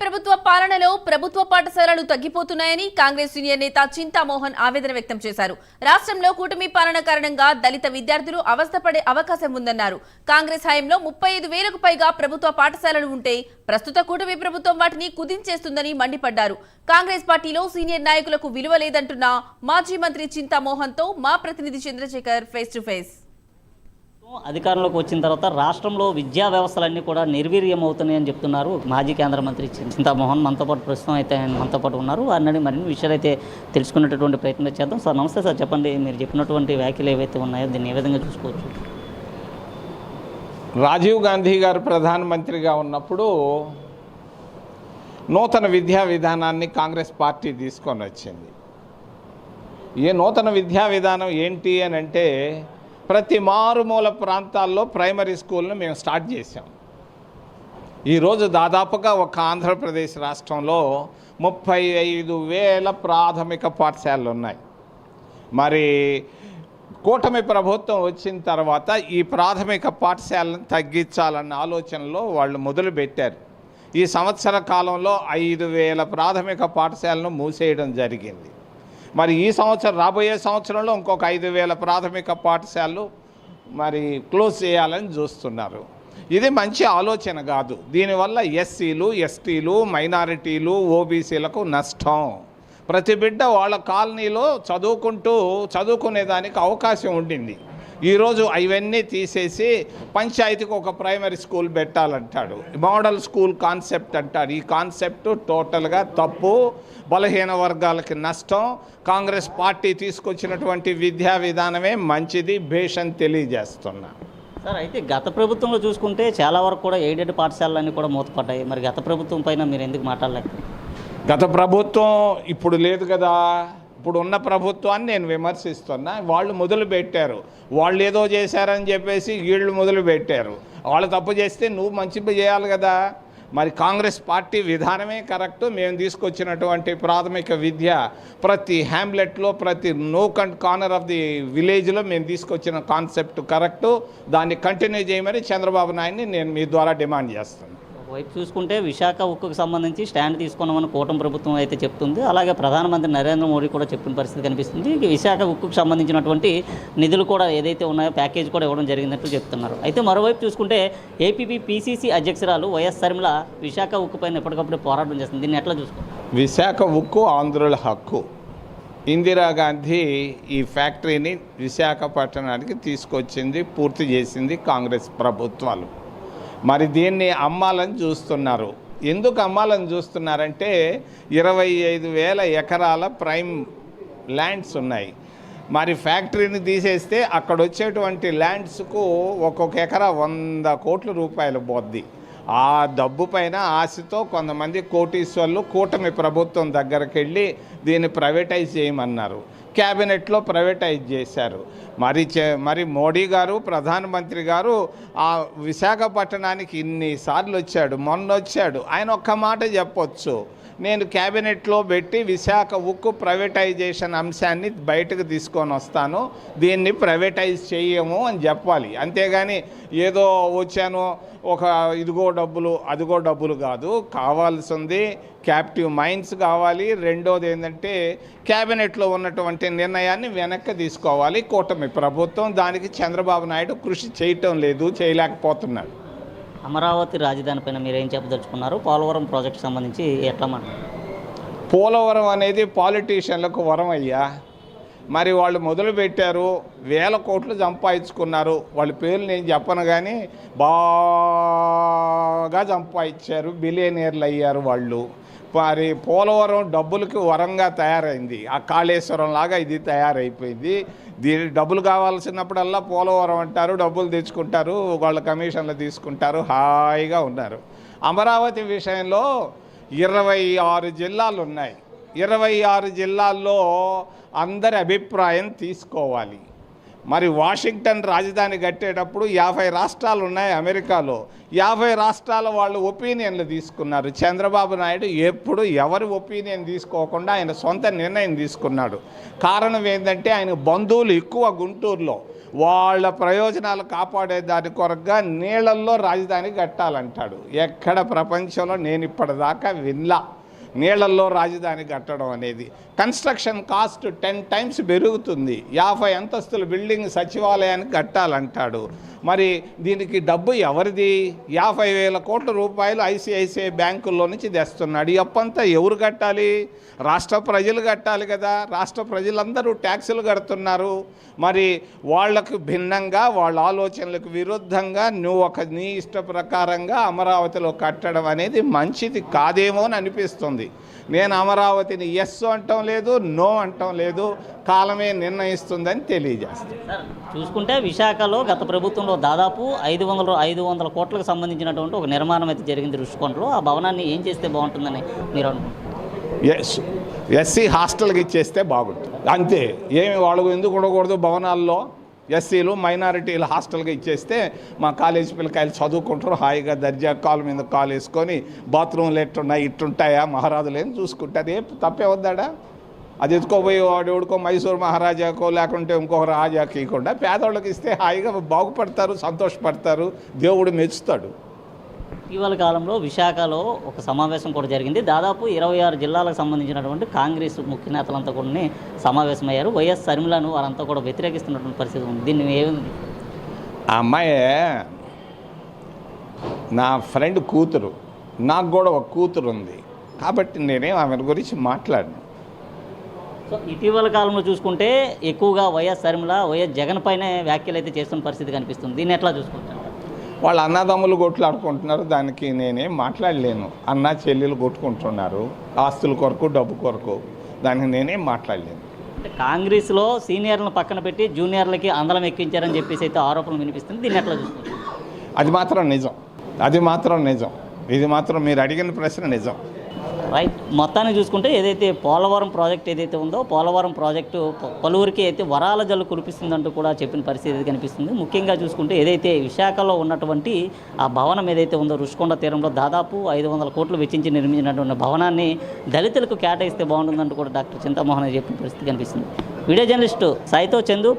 ప్రభుత్వ పాలనలో ప్రభుత్వ పాఠశాలలు తగ్గిపోతున్నాయని కాంగ్రెస్ సీనియర్ నేత చింతామోహన్ ఆవేదన వ్యక్తం చేశారు. రాష్ట్రంలో కూటమి పాలన కారణంగా దళిత విద్యార్థులు అవస్థపడే అవకాశం ఉందన్నారు. కాంగ్రెస్ హయాంలో 35,000కు పైగా ప్రభుత్వ పాఠశాలలు ఉంటే ప్రస్తుత కూటమి ప్రభుత్వం వాటిని కుదించేస్తుందని మండిపడ్డారు. కాంగ్రెస్ పార్టీలో సీనియర్ నాయకులకు విలువ లేదంటున్న మాజీ మంత్రి చింతామోహన్తో మా ప్రతినిధి చంద్రశేఖర్ ఫేస్ టు ఫేస్. అధికారంలోకి వచ్చిన తర్వాత రాష్ట్రంలో విద్యా వ్యవస్థలన్నీ కూడా నిర్వీర్యం అవుతున్నాయని చెప్తున్నారు మాజీ కేంద్ర మంత్రి చింతామోహన్. మనతో పాటు ప్రస్తుతం అయితే మనతో పాటు ఉన్నారు. అన్నది మరిన్ని విషయాలు అయితే తెలుసుకునేటటువంటి ప్రయత్నం చేద్దాం. సార్ నమస్తే సార్, చెప్పండి, మీరు చెప్పినటువంటి వ్యాఖ్యలు ఏవైతే ఉన్నాయో దీన్ని ఏ విధంగా చూసుకోవచ్చు? రాజీవ్ గాంధీ గారు ప్రధానమంత్రిగా ఉన్నప్పుడు నూతన విద్యా విధానాన్ని కాంగ్రెస్ పార్టీ తీసుకొని వచ్చింది. ఏ నూతన విద్యా విధానం ఏంటి అని అంటే, ప్రతి మారుమూల ప్రాంతాల్లో ప్రైమరీ స్కూల్ను మేము స్టార్ట్ చేసాం. ఈరోజు దాదాపుగా ఒక ఆంధ్రప్రదేశ్ రాష్ట్రంలో 35,000 ప్రాథమిక పాఠశాలలు ఉన్నాయి. మరి కూటమి ప్రభుత్వం వచ్చిన తర్వాత ఈ ప్రాథమిక పాఠశాలను తగ్గించాలన్న ఆలోచనలో వాళ్ళు మొదలుపెట్టారు. ఈ సంవత్సర కాలంలో 5,000 ప్రాథమిక పాఠశాలను మూసేయడం జరిగింది. మరి ఈ సంవత్సరం, రాబోయే సంవత్సరంలో ఇంకొక 5,000 ప్రాథమిక పాఠశాలలు మరి క్లోజ్ చేయాలని చూస్తున్నారు. ఇది మంచి ఆలోచన కాదు. దీనివల్ల ఎస్సీలు, ఎస్టీలు, మైనారిటీలు, ఓబీసీలకు నష్టం. ప్రతి బిడ్డ వాళ్ళ కాలనీలో చదువుకునేదానికి అవకాశం ఉండింది. ఈరోజు అవన్నీ తీసేసి పంచాయతీకి ఒక ప్రైమరీ స్కూల్ పెట్టాలంటాడు. మోడల్ స్కూల్ కాన్సెప్ట్ అంటాడు. ఈ కాన్సెప్ట్ టోటల్గా తప్పు, బలహీన వర్గాలకి నష్టం. కాంగ్రెస్ పార్టీ తీసుకొచ్చినటువంటి విద్యా విధానమే మంచిది, భేషం తెలియజేస్తున్నా. సార్, అయితే గత ప్రభుత్వంలో చూసుకుంటే చాలా వరకు కూడా ఎయిడెడ్ పాఠశాలలన్నీ కూడా మూతపడ్డాయి. మరి గత ప్రభుత్వం పైన మీరు ఎందుకు మాట్లాడలేక? గత ప్రభుత్వం ఇప్పుడు లేదు కదా. ఇప్పుడు ఉన్న ప్రభుత్వాన్ని నేను విమర్శిస్తున్నా. వాళ్ళు మొదలుపెట్టారు, వాళ్ళు ఏదో చేశారని చెప్పేసి వీళ్ళు మొదలుపెట్టారు. వాళ్ళు తప్పు చేస్తే నువ్వు మంచి చేయాలి కదా. మరి కాంగ్రెస్ పార్టీ విధానమే కరెక్టు. మేము తీసుకొచ్చినటువంటి ప్రాథమిక విద్య ప్రతి హ్యామ్లెట్లో, ప్రతి nook and corner of the విలేజ్లో మేము తీసుకొచ్చిన కాన్సెప్ట్ కరెక్టు. దాన్ని కంటిన్యూ చేయమని చంద్రబాబు నాయుడిని నేను మీ ద్వారా డిమాండ్ చేస్తాను. వైపు చూసుకుంటే విశాఖ ఉక్కుకు సంబంధించి స్టాండ్ తీసుకున్నామని కూటమి ప్రభుత్వం అయితే చెప్తుంది. అలాగే ప్రధానమంత్రి నరేంద్ర మోడీ కూడా చెప్పిన పరిస్థితి కనిపిస్తుంది. విశాఖ ఉక్కుకు సంబంధించినటువంటి నిధులు కూడా ఏదైతే ఉన్నాయో ప్యాకేజ్ కూడా ఇవ్వడం జరిగినట్టు చెప్తున్నారు. అయితే మరోవైపు చూసుకుంటే ఏపీపీ పీసీసీ అధ్యక్షురాలు వైఎస్ షర్మిల విశాఖ ఉక్కు పైన ఎప్పటికప్పుడు పోరాటం చేస్తుంది. దీన్ని ఎట్లా చూసుకో? విశాఖ ఉక్కు ఆంధ్రుల హక్కు. ఇందిరాగాంధీ ఈ ఫ్యాక్టరీని విశాఖపట్నానికి తీసుకొచ్చింది, పూర్తి చేసింది కాంగ్రెస్ ప్రభుత్వాలు. మరి దీన్ని అమ్మాలని చూస్తున్నారు. ఎందుకు అమ్మాలని చూస్తున్నారంటే 25,000 ఎకరాల ప్రైమ్ ల్యాండ్స్ ఉన్నాయి. మరి ఫ్యాక్టరీని తీసేస్తే అక్కడ వచ్చేటువంటి ల్యాండ్స్కు ఒక్కొక్క ఎకరా 100 కోట్ల రూపాయలు పోద్ది. ఆ డబ్బు పైన ఆశతో కొంతమంది కోటీశ్వర్లు కూటమి ప్రభుత్వం దగ్గరికి వెళ్ళి దీన్ని ప్రైవేటైజ్ చేయమన్నారు. క్యాబినెట్లో ప్రైవేటైజ్ చేశారు. మరి మోడీ గారు, ప్రధానమంత్రి గారు ఆ విశాఖపట్నానికి ఇన్నిసార్లు వచ్చాడు, మొన్న వచ్చాడు. ఆయన ఒక్క మాట చెప్పొచ్చు, నేను క్యాబినెట్లో పెట్టి విశాఖ ఉక్కు ప్రైవేటైజేషన్ అంశాన్ని బయటకు తీసుకొని వస్తాను, దీన్ని ప్రైవేటైజ్ చేయము అని చెప్పాలి. అంతేగాని ఏదో వచ్చాను ఒక ఇదిగో డబ్బులు అదిగో డబ్బులు కాదు. కావాల్సింది క్యాప్టివ్ మైండ్స్ కావాలి. రెండోది ఏంటంటే క్యాబినెట్లో ఉన్నటువంటి నిర్ణయాన్ని వెనక్కి తీసుకోవాలి కూటమి ప్రభుత్వం. దానికి చంద్రబాబు నాయుడు కృషి చేయటం లేదు, చేయలేకపోతున్నాడు. అమరావతి రాజధాని పైన మీరు ఏం చెప్పదలుచుకున్నారు? పోలవరం ప్రాజెక్టు సంబంధించి ఎట్లా మాట్లాడారు? పోలవరం అనేది పాలిటీషియన్లకు వరం అయ్యా. మరి వాళ్ళు మొదలుపెట్టారు, 1,000 కోట్లు సంపాదించుకున్నారు. వాళ్ళ పేర్లు నేను చెప్పను కానీ బాగా సంపాదించారు, బిలియనీర్లు అయ్యారు వాళ్ళు. మరి పోలవరం డబ్బులకి వరంగా తయారైంది. ఆ కాళేశ్వరం లాగా ఇది తయారైపోయింది. దీని డబ్బులు కావాల్సినప్పుడల్లా పోలవరం అంటారు, డబ్బులు తెచ్చుకుంటారు, వాళ్ళ కమిషన్లు తీసుకుంటారు, హాయిగా ఉన్నారు. అమరావతి విషయంలో 26 జిల్లాలు ఉన్నాయి. 26 జిల్లాల్లో అందరి అభిప్రాయం తీసుకోవాలి. మరి వాషింగ్టన్ రాజధాని కట్టేటప్పుడు 50 రాష్ట్రాలు ఉన్నాయి అమెరికాలో. 50 రాష్ట్రాల వాళ్ళు ఒపీనియన్లు తీసుకున్నారు. చంద్రబాబు నాయుడు ఎప్పుడు ఎవరి ఒపీనియన్ తీసుకోకుండా ఆయన సొంత నిర్ణయం తీసుకున్నాడు. కారణం ఏంటంటే ఆయన బంధువులు ఎక్కువ గుంటూరులో. వాళ్ళ ప్రయోజనాలు కాపాడే దాని కొరకుగా నీళ్ళల్లో రాజధాని కట్టాలంటాడు. ఎక్కడ ప్రపంచంలో నేను ఇప్పటిదాకా వినలా నీళ్ళల్లో రాజధాని కట్టడం అనేది. కన్స్ట్రక్షన్ కాస్ట్ 10 టైమ్స్ పెరుగుతుంది. 50 అంతస్తుల బిల్డింగ్ సచివాలయానికి కట్టాలంటాడు. మరి దీనికి డబ్బు ఎవరిది? 50,000 కోట్ల రూపాయలు ఐసిఐసిఐ బ్యాంకుల్లో నుంచి తెస్తున్నాడు. ఈ అప్పంతా ఎవరు కట్టాలి? రాష్ట్ర ప్రజలు కట్టాలి కదా. రాష్ట్ర ప్రజలందరూ ట్యాక్సులు కడుతున్నారు. మరి వాళ్లకు భిన్నంగా, వాళ్ళ ఆలోచనలకు విరుద్ధంగా నువ్వు నీ ఇష్ట ప్రకారంగా అమరావతిలో కట్టడం అనేది మంచిది కాదేమో అని అనిపిస్తుంది. నేను అమరావతిని ఎస్ అంటం లేదు, నో అంటం లేదు, కాలమే నిర్ణయిస్తుందని తెలియజేస్తాను. సార్ చూసుకుంటే విశాఖలో గత ప్రభుత్వంలో దాదాపు 500 కోట్లకు సంబంధించినటువంటి ఒక నిర్మాణం అయితే జరిగింది రుషికొండలో. ఆ భవనాన్ని ఏం చేస్తే బాగుంటుందని మీరు అనుకుంటున్నారు? ఎస్సీ హాస్టల్కి ఇచ్చేస్తే బాగుంటుంది అంతే. ఏమి వాళ్ళు ఎందుకు ఉండకూడదు భవనాల్లో? ఎస్సీలు మైనారిటీలు హాస్టల్గా ఇచ్చేస్తే మా కాలేజీ పిల్లకాయలు చదువుకుంటారు హాయిగా దర్జా కాలు మీద కాలు వేసుకొని బాత్రూమ్లు ఎట్టున్నాయి ఇట్టుంటాయా మహారాజులు ఏం చూసుకుంటారు. ఏ తప్పే వద్దాడా? అది ఎత్తుకోపోయి వాడు ఎవడికో మైసూరు మహారాజాకో లేకుంటే ఇంకొక రాజాకి ఇవ్వకుండా పేదవాళ్ళకి ఇస్తే హాయిగా బాగుపడతారు, సంతోషపడతారు, దేవుడు మెచ్చుతాడు. ఇటీవల కాలంలో విశాఖలో ఒక సమావేశం కూడా జరిగింది. దాదాపు 26 జిల్లాలకు సంబంధించినటువంటి కాంగ్రెస్ ముఖ్య నేతలంతా కూడా సమావేశమయ్యారు. వైఎస్ షర్మిలను వారంతా కూడా వ్యతిరేకిస్తున్నటువంటి పరిస్థితి ఉంది. దీన్ని ఏముంది? ఆ అమ్మాయి నా ఫ్రెండ్ కూతురు, నాకు కూడా ఒక కూతురు ఉంది కాబట్టి నేనేం ఆమె గురించి మాట్లాడను. సో ఇటీవల కాలంలో చూసుకుంటే ఎక్కువగా వైఎస్ షర్మిల వైఎస్ జగన్ పైనే వ్యాఖ్యలు అయితే చేస్తున్న పరిస్థితి కనిపిస్తుంది. దీన్ని ఎట్లా చూసుకుంటారు? వాళ్ళ అన్నదమ్ములు కొట్లాడుకుంటున్నారు, దానికి నేనేం మాట్లాడలేను. అన్న చెల్లెలు కొట్టుకుంటున్నారు ఆస్తుల కొరకు, డబ్బు కొరకు, దానికి నేనేం మాట్లాడలేను. అంటే కాంగ్రెస్లో సీనియర్లను పక్కన పెట్టి జూనియర్లకి అందలం ఎక్కించారని చెప్పేసి అయితే ఆరోపణలు వినిపిస్తుంది. దీన్ని ఎట్లా చూసుకుంటారు? అది మాత్రం నిజం, ఇది మాత్రం మీరు అడిగిన ప్రశ్న నిజం. రైట్. మొత్తాన్ని చూసుకుంటే ఏదైతే పోలవరం ప్రాజెక్ట్ ఏదైతే ఉందో పోలవరం ప్రాజెక్టు పలువురికి అయితే వరాల జల్లు కురిపిస్తుందంటూ కూడా చెప్పిన పరిస్థితి కనిపిస్తుంది. ముఖ్యంగా చూసుకుంటే ఏదైతే విశాఖలో ఉన్నటువంటి ఆ భవనం ఏదైతే ఉందో రుషికొండ తీరంలో దాదాపు 500 కోట్లు వెచ్చించి నిర్మించినటువంటి భవనాన్ని దళితులకు కేటాయిస్తే బాగుంటుందంటూ కూడా డాక్టర్ చింతామోహన్ చెప్పిన పరిస్థితి కనిపిస్తుంది. వీడియో జర్నలిస్టు సాయితో చందు.